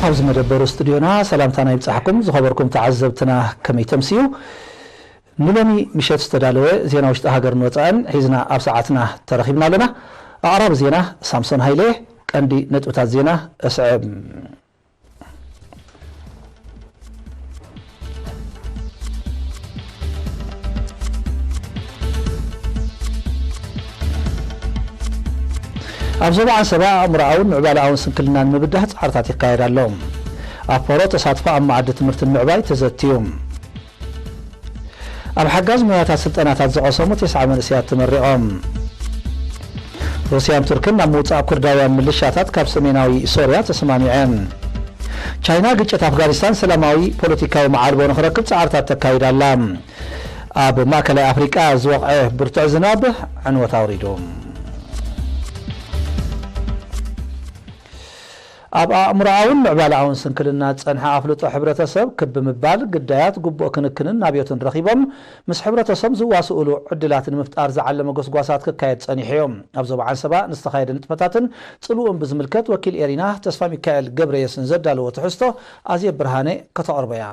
ካብዝ መደበሩ ስቱዲዮና ሰላምታና ይብጻሕኩም ዝኸበርኩም ተዓዘብትና ከመይ ተምሲዩ ንሎሚ ምሸት ዝተዳለወ ዜና ውሽጢ ሃገርን ወፃእን ሒዝና ኣብ ሰዓትና ተረኺብና ኣለና ኣቕራብ ዜና ሳምሶን ሃይሌ ቀንዲ ነጥብታት ዜና እስዕብ ኣብ ዞባ ዓሰባ ምርዓውን ምዕባላውን ስንክልናን ምብዳህ ጻዕርታት ይካየድ ኣሎም ኣፖሮ ተሳትፎ ኣብ ማዕዲ ትምህርትን ምዕባይ ተዘትዮም ኣብ ሓጋዝ ሞያታት ስልጠናታት ዝቐሰሙ 9 መንእሰያት ተመሪቖም ሩስያን ቱርክን ናብ ምውፃእ ኩርዳውያን ምልሻታት ካብ ሰሜናዊ ሶርያ ተሰማሚዐን ቻይና ግጭት ኣፍጋኒስታን ሰላማዊ ፖለቲካዊ መዓልቦ ንኽረክብ ጻዕርታት ተካይድ ኣላ ኣብ ማእከላይ ኣፍሪቃ ዝወቕዐ ብርቱዕ ዝናብ ዕንወት ኣውሪዱ ኣብ ኣእምሮኣውን ምዕባላውን ስንክልና ጸንሐ ኣፍልጦ ሕብረተሰብ ክብ ምባል ግዳያት ጉቡእ ክንክንን ናብዮትን ረኺቦም ምስ ሕብረተሰብ ዝዋስእሉ ዕድላትን ምፍጣር ዝዓለመ ጎስጓሳት ክካየድ ጸኒሑ እዮም ኣብ ዞባ ዓሰባ ንዝተኻየደ ንጥፈታትን ጽልኡን ብዝምልከት ወኪል ኤሪና ተስፋ ሚካኤል ገብረየስን ዘዳለወ ትሕዝቶ ኣዝየ ብርሃነ ከተቕርበያ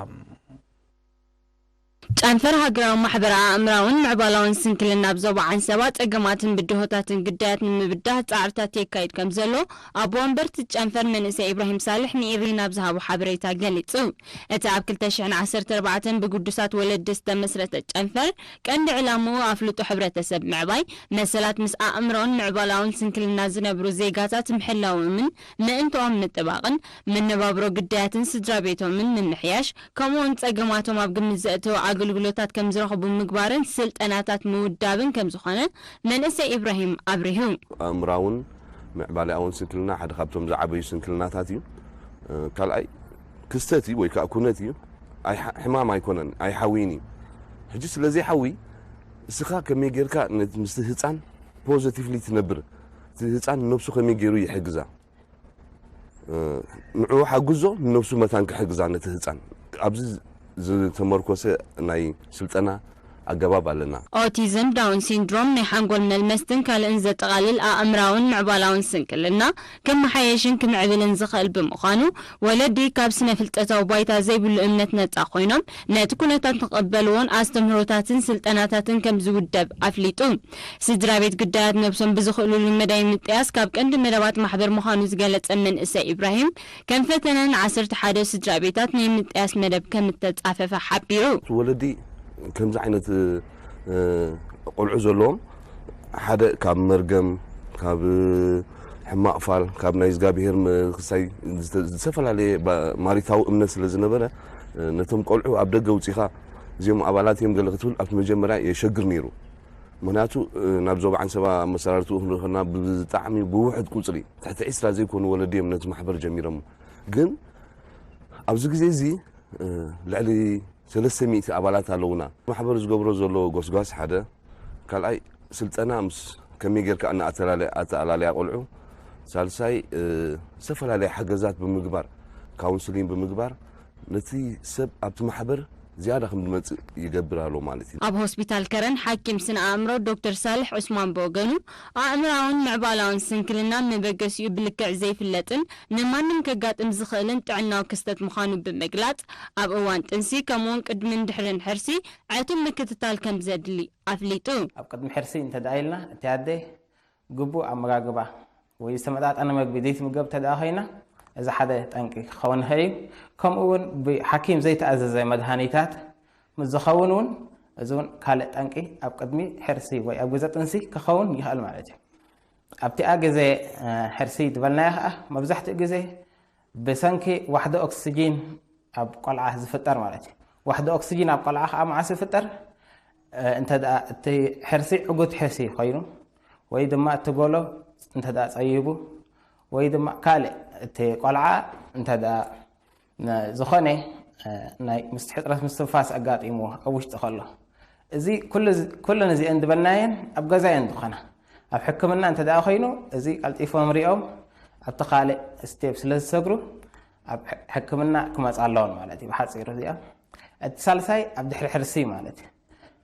ጫንፈር ሃገራዊ ማሕበራ ኣእምራውን ምዕባላውን ስንክልና ኣብ ዞባ ዓሰባ ጸገማትን ብድሆታትን ግዳያት ንምብዳህ ጻዕርታት የካይድ ከም ዘሎ ኣብ ወንበርቲ ጫንፈር መንእሰይ ኢብራሂም ሳልሕ ንኢሪና ብዝሃቡ ሓበሬታ ገሊጹ እቲ ኣብ 2014 ብጉዱሳት ወለዲ ዝተመስረተ ጫንፈር ቀንዲ ዕላምኡ ኣፍልጦ ሕብረተሰብ ምዕባይ መሰላት ምስ ኣእምሮን ምዕባላውን ስንክልና ዝነብሩ ዜጋታት ምሕላዎምን ምእንቶኦም ምጥባቕን መነባብሮ ግዳያትን ስድራ ቤቶምን ንምሕያሽ ከምኡውን ጸገማቶም ኣብ ግምት ዘእተው አገልግሎታት ከም ዝረኽቡ ምግባርን ስልጠናታት ምውዳብን ከም ዝኾነ መንእሰይ ኢብራሂም አብሪሁ ኣእምራውን ምዕባላውን ስንክልና ሓደ ካብቶም ዝዓበዩ ስንክልናታት እዩ ካልኣይ ክስተት ወይ ከዓ ኩነት እዩ ኣይ ሕማም ኣይኮነን ኣይ ሓዊኒ ሕጂ ስለዚ ሓዊ እስኻ ከመይ ጌርካ ምስ ህፃን ፖዚቲቭሊ ትነብር እቲ ህፃን ነብሱ ከመይ ጌሩ ይሕግዛ ንዑ ሓግዞ ነብሱ መታን ክሕግዛ ነቲ ህፃን ኣብዚ ዝተመርኮሰ ናይ ስልጠና ኣገባብ ኣለና ኦቲዝም ዳውን ሲንድሮም ናይ ሓንጎል መልመስትን ካልእን ዘጠቓልል ኣእምራውን ምዕባላውን ስንክልና ከመሓየሽን ክምዕብልን ዝኽእል ብምዃኑ ወለዲ ካብ ስነ ፍልጠታዊ ባይታ ዘይብሉ እምነት ነፃ ኮይኖም ነቲ ኩነታት ንቕበልዎን ኣስተምህሮታትን ስልጠናታትን ከም ዝውደብ ኣፍሊጡ ስድራ ቤት ግዳያት ነብሶም ብዝኽእሉሉ መዳይ ምጥያስ ካብ ቀንዲ መደባት ማሕበር ምዃኑ ዝገለጸ መንእሰይ ኢብራሂም ከም ፈተነን 11 ስድራ ቤታት ናይ ምጥያስ መደብ ከም እተጻፈፈ ሓቢሩ ወለዲ ከምዚ ዓይነት ቆልዑ ዘለዎም ሓደ ካብ መርገም ካብ ሕማቕ ፋል ካብ ናይ እግዚኣብሔር ክሳይ ዝተፈላለየ ማሪታዊ እምነት ስለ ዝነበረ ነቶም ቆልዑ ኣብ ደገ ውፂኻ እዚኦም ኣባላት እዮም ገለ ክትብል ኣብቲ መጀመርያ የሸግር ነይሩ ምክንያቱ ናብ ዞባ ዓሰባ መሰራርትኡ ክንረኽብና ብጣዕሚ ብውሕድ ቁፅሪ ትሕቲ 20 ዘይኮኑ ወለዲ እዮም ነቲ ማሕበር ጀሚሮም ግን ኣብዚ ግዜ እዚ ልዕሊ 300 ኣባላት ኣለውና ማሕበር ዝገብሮ ዘሎ ጎስጓስ ሓደ ካልኣይ ስልጠና ምስ ከመይ ጌርካ ኣተላለያ ቆልዑ ሳልሳይ ዝተፈላለየ ሓገዛት ብምግባር ካውንስሊንግ ብምግባር ነቲ ሰብ ኣብቲ ማሕበር ዝያዳ ከም ዝመጽእ ይገብር ኣሎ ማለት እዩ ኣብ ሆስፒታል ከረን ሓኪም ስነ ኣእምሮ ዶክተር ሳልሕ ዑስማን በወገኑ ኣእምራውን ምዕባላውን ስንክልና መበገሲኡ ብልክዕ ዘይፍለጥን ንማንም ከጋጥም ዝኽእልን ጥዕናዊ ክስተት ምዃኑ ብምግላጽ ኣብ እዋን ጥንሲ ከምኡውን ቅድምን ድሕርን ሕርሲ ዕቱብ ምክትታል ከም ዘድሊ ኣፍሊጡ ኣብ ቅድሚ ሕርሲ እንተደኣይልና እቲ ኣደ ግቡእ ኣመጋግባ ወይ ዝተመጣጠነ መግቢ ዘይትምገብ ተደኣ ኮይና እዚ ሓደ ጠንቂ ክኸውን ይኽእል ከምኡውን ብሓኪም ዘይተኣዘዘ መድሃኒታት ምስ ዝኸውን እውን እዚ እውን ካልእ ጠንቂ ኣብ ቅድሚ ሕርሲ ወይ ኣብ ግዜ ጥንሲ ክኸውን ይኽእል ማለት እዩ ኣብቲኣ ግዜ ሕርሲ ዝበልናዮ ከዓ መብዛሕትኡ ግዜ ብሰንኪ ዋሕዲ ኦክሲጂን ኣብ ቆልዓ ዝፍጠር ማለት እዩ ዋሕዲ ኦክሲጂን ኣብ ቆልዓ ከዓ መዓስ ይፍጠር እንተደኣ እቲ ሕርሲ ዕጉት ሕርሲ ኮይኑ ወይ ድማ እቲ ጎሎ እንተደኣ ፀይቡ ወይ ድማ ካልእ እቲ ቆልዓ እንተደኣ ዝኾነ ናይ ምስ ሕፅረት ምስትንፋስ ኣጋጢምዎ ኣብ ውሽጢ ከሎ እዚ ኩለን እዚአን ዝበልናየን ኣብ ገዛየን ዝኾና ኣብ ሕክምና እንተደኣ ኮይኑ እዚ ቀልጢፎም ሪኦም ኣብቲ ካልእ ስቴፕ ስለ ዝሰግሩ ኣብ ሕክምና ክመፃ ኣለዎን ማለት እዩ ብሓፂሩ እዚኣ እቲ ሳልሳይ ኣብ ድሕሪ ሕርሲ ማለት እዩ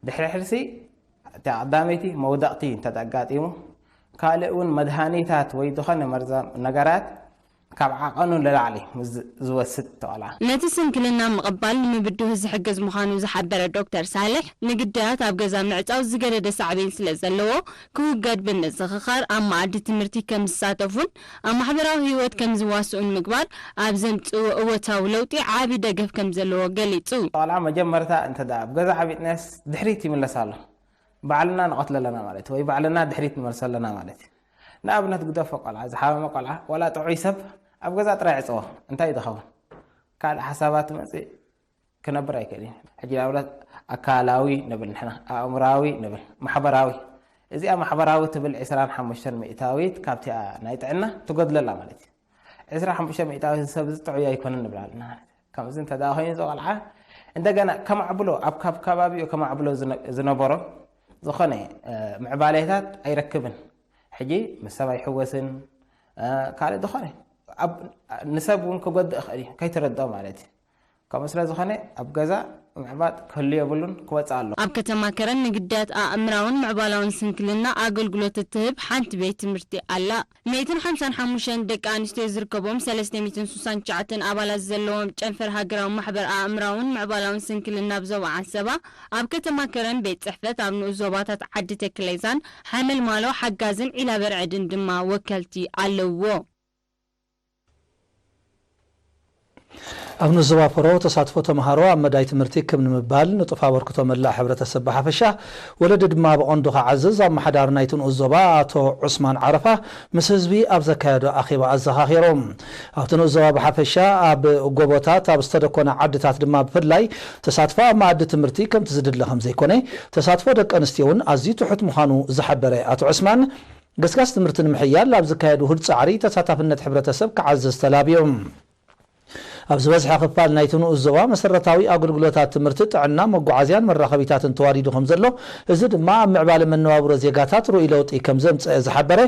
ድሕሪ ሕርሲ እቲ ቀዳመይቲ መውዳቕቲ እንተደኣ ኣጋጢሙ ካልእ እውን መድሃኒታት ወይ ዝኾነ መርዛም ነገራት ካብ ዓቐኑ ለላዕሊ ዝወስድ ተቆልዓ ነቲ ስንክልና ምቕባል ንምብድሁ ዝሕገዝ ምዃኑ ዝሓበረ ዶክተር ሳልሕ ንግዳያት ኣብ ገዛ ምዕፃው ዝገደደ ሳዕቤን ስለ ዘለዎ ክውገድ ብንዝኽኻር ኣብ መኣዲ ትምህርቲ ከም ዝሳተፉን ኣብ ማሕበራዊ ህይወት ከም ዝዋስኡን ምግባር ኣብ ዘምፅኡ እወታዊ ለውጢ ዓቢ ደገፍ ከም ዘለዎ ገሊጹ ቆልዓ መጀመርታ እንተዳ ኣብ ገዛ ዓቢጥናስ ድሕሪት ይምለስ ኣሎ ባዕልና ንቐትለለና ማለት ወይ ባዕልና ድሕሪት ንመልሰለና ማለት ንኣብነት ግደፈ ቆልዓ ዝሓበመ ቆልዓ ወላ ጥዑይ ሰብ ኣብ ገዛ ጥራይ ዕፅዎ እንታይ ይትኸውን ካልእ ሓሳባት መፅእ ክነብር ኣይክእልን ሕጂ ንኣብነት ኣካላዊ ንብል ንሕና ኣእምራዊ ንብል ማሕበራዊ እዚኣ ማሕበራዊ ትብል 25 ሚእታዊት ካብቲ ናይ ጥዕና ትጎድለላ ማለት እዩ 25 ሚእታዊት ሰብ ዝጥዑይ ኣይኮነን ንብላልና ከምዚ እንተዳ ኮይኑ ቆልዓ እንደገና ከማዕብሎ ኣብ ከባቢኡ ከማዕብሎ ዝነበሮ ዝኾነ ምዕባለታት ኣይረክብን ሕጂ ምስ ሰብ ኣይሕወስን ካልእ ዝኾነ ንሰብ እውን ክጎድእ ይኽእል እዩ ከይትረድኦ ማለት እዩ ከምኡ ስለ ዝኾነ ኣብ ገዛ ምዕባጥ ክህሉ የብሉን ክወፅእ ኣሎ ኣብ ከተማ ከረን ንግዳያት ኣእምራውን ምዕባላውን ስንክልና ኣገልግሎት እትህብ ሓንቲ ቤት ትምህርቲ ኣላ 155 ደቂ ኣንስትዮ ዝርከቦም 369 ኣባላት ዘለዎም ጨንፈር ሃገራዊ ማሕበር ኣእምራውን ምዕባላውን ስንክልና ብዞባ ዓሰባ ኣብ ከተማ ከረን ቤት ጽሕፈት ኣብ ንኡስ ዞባታት ዓዲ ተክለይዛን ሓመልማሎ ሓጋዝን ዒላ በርዕድን ድማ ወከልቲ ኣለዎ ኣብ ንዞባ ፈሮ ተሳትፎ ተምሃሮ ኣብ መዳይ ትምህርቲ ከም ንምባል ንጥፋ በርክቶ መላእ ሕብረተሰብ ብሓፈሻ ወለዲ ድማ ብቐንዱ ክዓዝዝ ኣብ ማሕዳር ናይቲ ንኡስ ዞባ ኣቶ ዑስማን ዓረፋ ምስ ህዝቢ ኣብ ዘካየዶ ኣኼባ ኣዘኻኺሮም ኣብቲ ንኡስ ዞባ ብሓፈሻ ኣብ ጎቦታት ኣብ ዝተደኮነ ዓድታት ድማ ብፍላይ ተሳትፎ ኣብ ማኣዲ ትምህርቲ ከምቲ ዝድለ ከም ዘይኮነ ተሳትፎ ደቂ ኣንስትዮ እውን ኣዝዩ ትሑት ምዃኑ ዝሓበረ ኣቶ ዑስማን ገስጋስ ትምህርቲ ንምሕያል ኣብ ዝካየዱ ህድ ፃዕሪ ተሳታፍነት ሕብረተሰብ ክዓዝዝ ተላብዮም ኣብ ዝበዝሐ ክፋል ናይቲ ንኡስ ዞባ መሰረታዊ ኣገልግሎታት ትምህርቲ ጥዕና መጓዓዝያን መራኸቢታትን ተዋዲዱ ከም ዘሎ እዚ ድማ ኣብ ምዕባለ መነባብሮ ዜጋታት ርኡይ ለውጢ ከም ዘምፅአ ዝሓበረ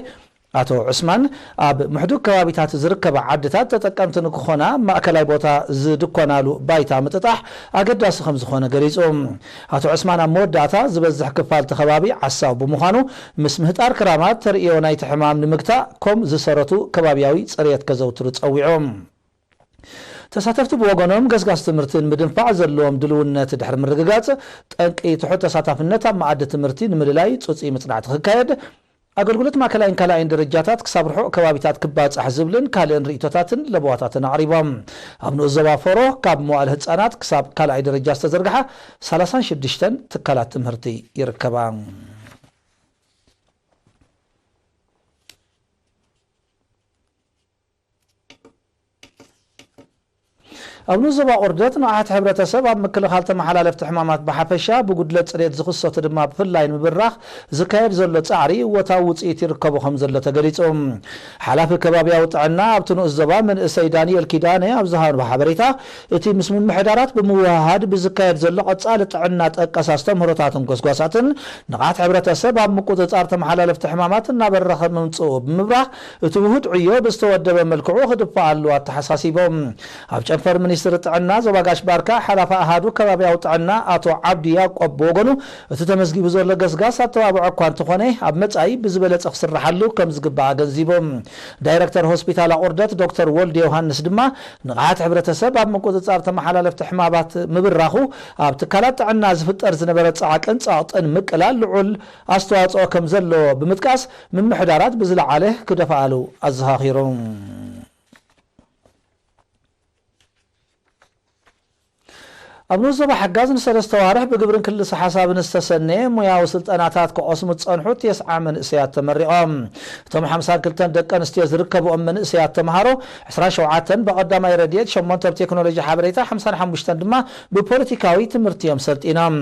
ኣቶ ዑስማን ኣብ ምሕዱግ ከባቢታት ዝርከባ ዓድታት ተጠቀምቲ ንክኾና ማእከላይ ቦታ ዝድኮናሉ ባይታ ምጥጣሕ ኣገዳሲ ከም ዝኾነ ገሊፆም ኣቶ ዑስማን ኣብ መወዳእታ ዝበዝሕ ክፋል ተኸባቢ ዓሳብ ብምዃኑ ምስ ምህጣር ክራማት ተርእዮ ናይቲ ሕማም ንምግታእ ከም ዝሰረቱ ከባቢያዊ ፅሬት ከዘውትሩ ፀዊዖም ተሳተፍቲ ብወገኖም ገስጋስ ትምህርትን ምድንፋዕ ዘለዎም ድልውነት ድሕሪ ምርግጋፅ ጠንቂ ትሑት ተሳታፍነት ኣብ ማኣዲ ትምህርቲ ንምልላይ ፁፂ ምፅናዕቲ ክካየድ ኣገልግሎት ማእከላይን ካልኣይን ደረጃታት ክሳብ ርሑቕ ከባቢታት ክባፅሕ ዝብልን ካልእን ርእቶታትን ለቦታትን ኣቕሪቦም ኣብ ንኡስ ዞባ ፈሮ ካብ መዋእለ ህፃናት ክሳብ ካልኣይ ደረጃ ዝተዘርግሐ 36 ትካላት ትምህርቲ ይርከባ ኣብ ንኡስ ዞባ ቁርደት ንኣሓት ሕብረተሰብ ኣብ ምክልኻል ተመሓላለፍቲ ሕማማት ብሓፈሻ ብጉድለት ፅሬት ዝኽሰቱ ድማ ብፍላይ ንምብራኽ ዝካየድ ዘሎ ፃዕሪ እወታዊ ውፅኢት ይርከቡ ከም ዘሎ ተገሊፆም ሓላፊ ከባቢያዊ ጥዕና ኣብቲ ንኡስ ዞባ መንእሰይ ዳንኤል ኪዳነ ኣብ ዝሃብ ሓበሬታ እቲ ምስ ምምሕዳራት ብምውህሃድ ብዝካየድ ዘሎ ቀፃሊ ጥዕና ጠቀስ ኣስተምህሮታትን ጎስጓሳትን ንቓት ሕብረተሰብ ኣብ ምቁፅፃር ተመሓላለፍቲ ሕማማት እናበረኸ ምምፅኡ ብምብራኽ እቲ ውህድ ዕዮ ብዝተወደበ መልክዑ ክድፋኣሉ ኣተሓሳሲቦም ኣብ ጨንፈር ሚኒስትሪ ጥዕና ዞባ ጋሽ ባርካ ሓላፊ ኣሃዱ ከባቢያዊ ጥዕና ኣቶ ዓብዲ ያቆብ ብወገኑ እቲ ተመዝጊቡ ዘሎ ገስጋስ ኣተባብዖ እኳ እንተኾነ ኣብ መጻኢ ብዝበለፀ ክስራሓሉ ከም ዝግባእ ገንዚቦም ዳይረክተር ሆስፒታል ቁርደት ዶክተር ወልዲ ዮሃንስ ድማ ንቓት ሕብረተሰብ ኣብ ምቁፅፃር ተመሓላለፍቲ ሕማማት ምብራኹ ኣብ ትካላት ጥዕና ዝፍጠር ዝነበረ ፃዕቅን ፃቕጥን ምቅላል ልዑል ኣስተዋፅኦ ከም ዘለዎ ብምጥቃስ ምምሕዳራት ብዝለዓለ ክደፍኣሉ ኣዘኻኺሮም ኣብ ንኡስ ዞባ ሓጋዝ ንሰለስተ ዋርሕ ብግብርን ክልስ ሓሳብን ዝተሰነየ ሞያዊ ስልጠናታት ክቆስሙ ዝፀንሑ 90 መንእሰያት ተመሪቖም እቶም 52 ደቂ ኣንስትዮ ዝርከብኦም መንእሰያት ተምሃሮ 27 ብቐዳማይ ረድኤት 8 ብቴክኖሎጂ ሓበሬታ 55 ድማ ብፖለቲካዊ ትምህርቲ እዮም ሰልጢኖም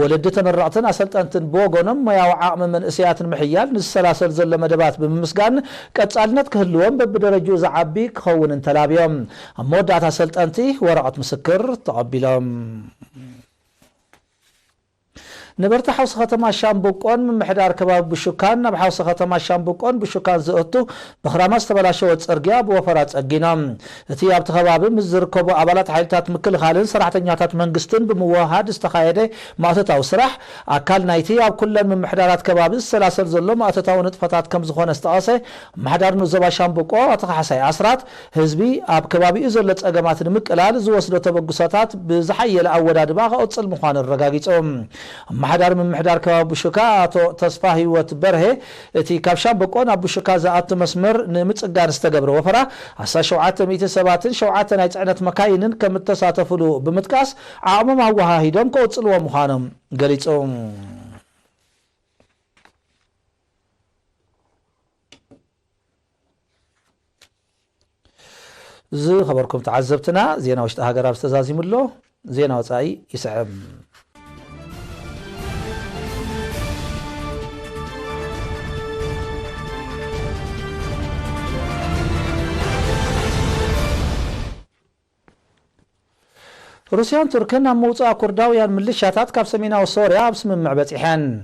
ወለዲ ተመረቕትን ኣሰልጠንትን ብወገኖም ሞያዊ ዓቕሚ መንእሰያትን ምሕያል ንዝሰላሰል ዘሎ መደባት ብምምስጋን ቀጻልነት ክህልዎም በብደረጅኡ ዝዓቢ ክኸውን ተላብዮም ኣብ መወዳእታ ሰልጠንቲ ወረቐት ምስክር ተቐቢሎም نبرت حوس ختما شامبوكون من محدار كباب بشوكان نب حوس ختما شامبوكون بشوكان زئتو بخراماس تبلاشو صرغيا بوفرات صقينام اتياب تخباب مزركبو ابالات حيلتات مكل خالن سرحتنياتات منغستن بمواهاد استخايده ماتتاو سراح اكال نايتي اب كلن من محدارات كباب سلاسل زلو ماتتاو نطفتات كم زخونه استقاسه محدار نو زبا شامبوكو اتخحساي اسرات حزبي اب كبابي زل صقمات مقلال زوسدو تبغساتات بزحيل اودادبا قصل مخان الرغاغيصوم محدار من محدار كباب بشوكا اتو تصفا هيوت برهه اتي كابشان بقون ابو شوكا زات مسمر نمصغار استغبر وفرا 17 7 ناي صعنت مكاينن كمتساتفلو بمتقاس عامم واهيدم قصلو مخانم غليصوم زي خبركم تعذبتنا زينا وشت هاجر استزازيملو زينا وصاي يسعم روسيان تركنا موصا كرداويان ملشاتات كاب سميناو سوريا بسممع بصيحان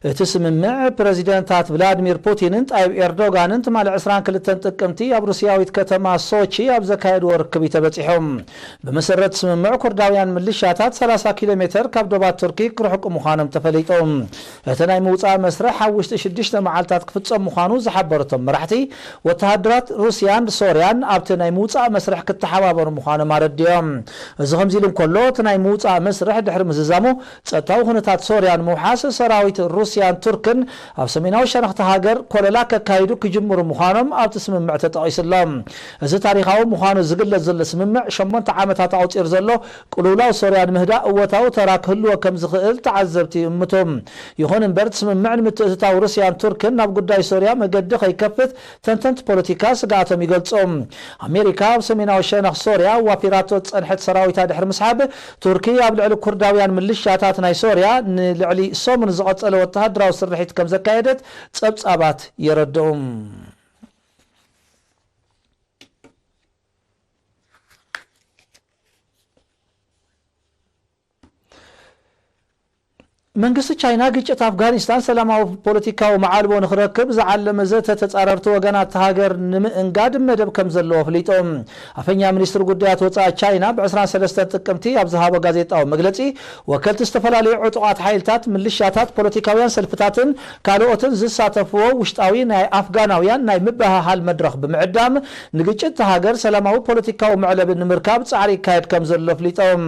تسممع بريزيدنتات فلاديمير بوتين طيب اردوغان مال 22 ጥቅምቲ اب روسياويت كتما سوتشي اب زكايد وركب يتبصيحهم بمسرت سممع كرداويان ملشاتات 30 كيلومتر كاب دوبات تركي كرحق مخانم تفليطهم اتناي موصا مسرح حوشت 6 معالتات كفصم مخانو زحبرتهم مرحتي وتهدرات روسيان سوريان ابتناي موصا مسرح كتحبابر مخانم ارديهم زغمزي كله تناي موصا مسرح دحر مززامو صتاو هنتات سوريان موحاس سراويت روسيان تركن اب سميناو شرخت هاجر كوللا كايدو كجمر مخانم اب تسممع تطايسلام از تاريخاو مخانو زغلت زل سممع 8 عامات اوصير زلو قلولاو سوريان مهدا اوتاو تراك هلو كم زخيل تعذبتي امتهم يهون برت سممع متتاو روسيان تركن ناب قداي سوريا مقد خيكفت تنتنت بوليتيكا سغاتم يغلصوم امريكا سميناو شنخ سوريا وفيراتو صنحت سراويت دحر مسحاب تركيا بلعل كرداويان ملشاتات ناي سوريا لعلي سومن زقصل وتهدراو سرحيت كم زكايدت صبصابات يردوم መንግስት ቻይና ግጭት አፍጋኒስታን ሰላማዊ ፖለቲካው ማዓልቦ ንኽረክብ ዝዓለመ ዘተ ተጻረርቱ ወገናት ሃገር ንምእንጋድ መደብ ከም ዘለዎ ፍሊጦም አፈኛ ሚኒስትር ጉዳያት ወፃኢ ቻይና ብ23 ጥቅምቲ ኣብ ዝሃበ ጋዜጣዊ መግለጺ ወከልቲ ዝተፈላለዩ ዕጡቃት ሓይልታት ምልሻታት ፖለቲካውያን ሰልፍታትን ካልኦትን ዝሳተፍዎ ውሽጣዊ ናይ አፍጋናውያን ናይ ምባሃሃል መድረኽ ብምዕዳም ንግጭት ሃገር ሰላማዊ ፖለቲካዊ መዕለብ ንምርካብ ጻዕሪ ካይድ ከም ዘሎ ፍሊጦም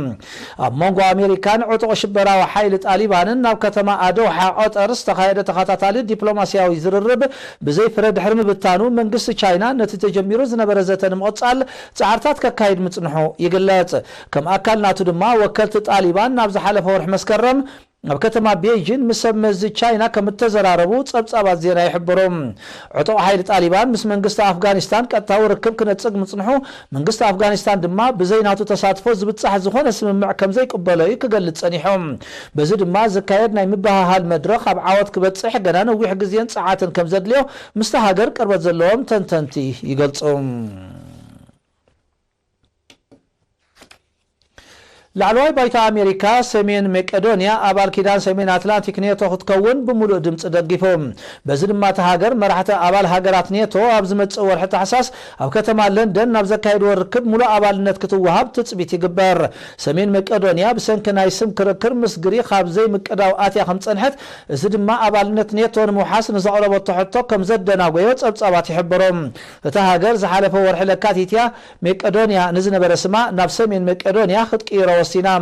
ኣብ መንጎ አሜሪካን ዕጡቕ ሽበራዊ ሓይል ጣሊባን ናብ ከተማ አዶሃ ኦጠር ዝተኻየደ ተኸታታሊ ዲፕሎማሲያዊ ዝርርብ ብዘይ ፍረ ድሕሪ ምብታኑ መንግስቲ ቻይና ነቲ ተጀሚሩ ዝነበረ ዘተ ንምቕጻል ጻዕርታት ከካይድ ምጽንሑ ይግለጽ ከም ኣካል ናቱ ድማ ወከልቲ ጣሊባን ናብ ዝሓለፈ ወርሒ መስከረም ኣብ ከተማ ቤጂን ምሰመዝ ቻይና ከም ተዘራረቡ ጸብጻባት ዜና ይሕብሮም ዕጡቕ ሓይል ጣሊባን ምስ መንግስቲ አፍጋኒስታን ቀጥታዊ ርክብ ክነጽግ ምጽንሑ መንግስቲ አፍጋኒስታን ድማ ብዘይናቱ ተሳትፎ ዝብጻሕ ዝኾነ ስምምዕ ከም ዘይቅበለዩ ክገልጽ ጸኒሖም በዚ ድማ ዝካየድ ናይ ምባሃሃል መድረኽ ኣብ ዓወት ክበጽሕ ገና ነዊሕ ግዜን ጸዓትን ከም ዘድልዮ ምስቲ ሃገር ቅርበት ዘለዎም ተንተንቲ ይገልጹ لعلوي بايتا أمريكا سمين مقدونيا أبال كيدان سمين أتلانتيك نيتو خدكون بملو دمص دقيفهم بزد ما تهاجر مرحته أبال هاجرات نيتو أبز متصور حتى حساس أو كتما لندن نبز كايد وركب ملو أبالنت كتوهاب تثبيت يقبر سمين مقدونيا بسنكنا يسم كركر مسغري خاب زي مقداو آتيا 5 صنحت زد ما أبالنت نيتو محاسن زعرب وتحطو كم زدنا غيوت صبصابات يحبرهم تهاجر زحالف ورح لكاتيتيا مقدونيا نزن برسما ناب سمين مقدونيا خدقيرو وسينا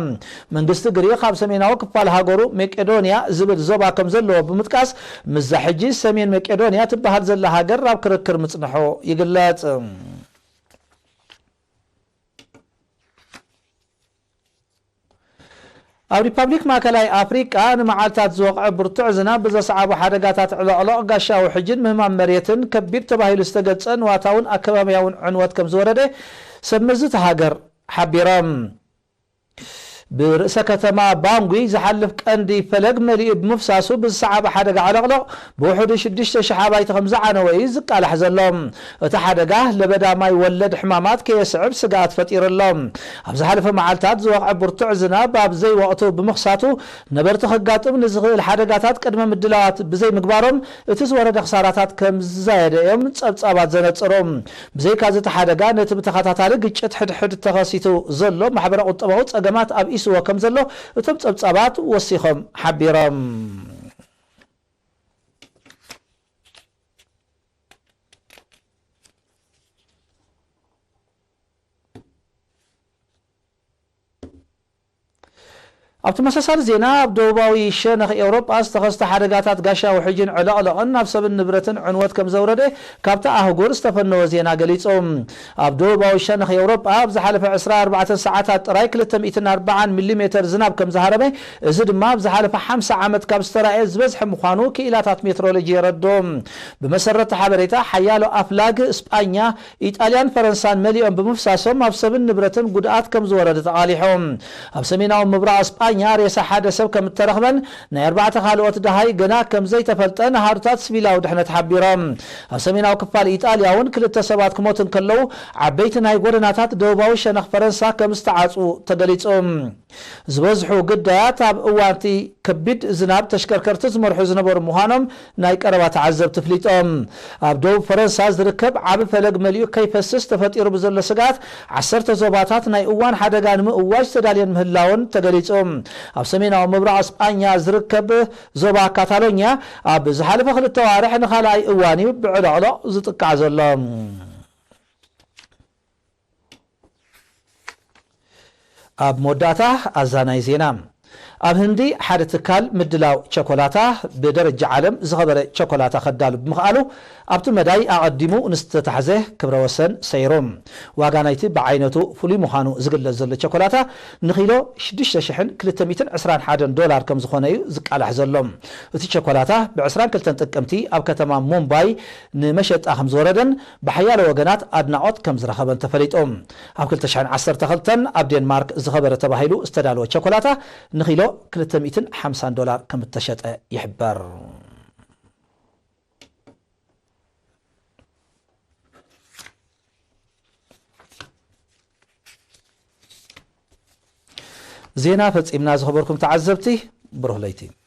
منግስት ግሪክ ኣብ ሰሜናዊ ክፋል ሃገሩ መቄዶንያ ዝብል ዞባ ከም ዘሎ ብምጥቃስ ምዛሕጂ ሰሜን መቄዶንያ ትበሃል ዘላ ሃገር ኣብ ክርክር ምጽንሖ ይግለጽ ኣብ ሪፐብሊክ ማዕከላዊ አፍሪካ ንመዓልታት ዝወቕዐ ብርቱዕ ዝናብ ብዘሰዓቡ ሓደጋታት ዕለቕለቕ ጋሻዊ ሕጅን ምህማም መሬትን ከቢድ ተባሂሉ ዝተገጸን ዋታውን አካባቢያውን ዕንወት ከም ዝወረደ ሰመዝት ሃገር ሓቢሮም برئيس كتما بانغوي زحلف قندي فلق مليء بمفساسو بالصعب حدق علقلق بوحد شدشت شحاباي تخمزع نوي زق على حزلهم اتحدقه لبدا ما يولد حمامات كي يسعب سقات فتير اللهم ابز حلف معالتات زوق برتع زناب باب زي وقته بمخساتو نبرت خقاطم نزغي الحدقاتات قدم مدلاوات بزي مقبارهم اتز ورد خساراتات كم زايد يوم تصبصابات زنصروم بزي كازت حدقه نتب تخاتاتاري قچت حد تخاسيتو زلو محبره قطباو صقمات اب إسوا كم زلو اتم تصبصابات وسيخم حبيرم ኣብቲ መሰሳል ዜና ኣብ ደቡባዊ ሸነኽ ኤውሮጳ ዝተኸስተ ሓደጋታት ጋሻ ውሕጅን ዕለቕለቕን ናብ ሰብን ንብረትን ዕንወት ከም ዘውረደ ካብቲ ኣህጉር ዝተፈነወ ዜና ገሊፆም ኣብ ደቡባዊ ሸነኽ ኤውሮጳ ኣብ ዝሓለፈ 24 ሰዓታት ጥራይ 240 ሚሊ ሜትር ዝናብ ከም ዝሃረበ እዚ ድማ ኣብ ዝሓለፈ 50 ዓመት ካብ ዝተረኣየ ዝበዝሐ ምዃኑ ክኢላታት ሜትሮሎጂ የረድኦም ብመሰረት ሓበሬታ ሓያሎ ኣፍላግ እስጳኛ ኢጣልያን ፈረንሳን መሊኦም ብምፍሳሶም ኣብ ሰብን ንብረትን ጉድኣት ከም ዝወረደ ተቓሊሖም ኣብ ሰሜናዊ ምብራቕ እስጳኛ ريسا حدا سب كم ترخبن نيربعة خالوات دهاي جنا كم زي تفلتن هارتات سبيلا ودحنة حبيرام سمينا وكفال إيطاليا ون كل التسبات كموتن كلو عبيتنا يقولناتات دوباوش نخ فرنسا كم استعاصوا تدليتهم زوزحو قدات اب اوانتي كبد زناب تشكركر تزمر حزنبر مهانم ناي قربات عذب تفليتهم اب دوب فرنسا زركب عب فلق مليو كيفسس تفطير بزل سقات 10 زوباتات ناي اوان حدغان مواج تدالين مهلاون تدليتهم اب سمينا ومبرع اسبانيا زركب زوبا كاتالونيا اب زحلف خل التوارح نخالاي اواني بعلعلو زطقع زلهم اب موداتا ازاناي زينا اب هندي حد تكال مدلاو شوكولاته بدرجه عالم زخبره شوكولاته خدالو بمخالو ابت مداي اقدمو نستتحزه كبر وسن سيروم واغانايتي بعينتو فلي مخانو زغل زل شوكولاته نخيلو 6221 دولار كم زخونه زقال حزلهم اتي شوكولاته ب 22 تقمتي اب كتما مومباي نمشط اخم زوردن بحيال وغنات ادناوت كم زرخبن تفليطوم اب 2010 تخلتن اب دنمارك زخبره تباهيلو استدالو شوكولاته نخيلو 250 دولار كم تشط يحبر زينا فصيمنا زخبركم تعذبتي بروح ليتي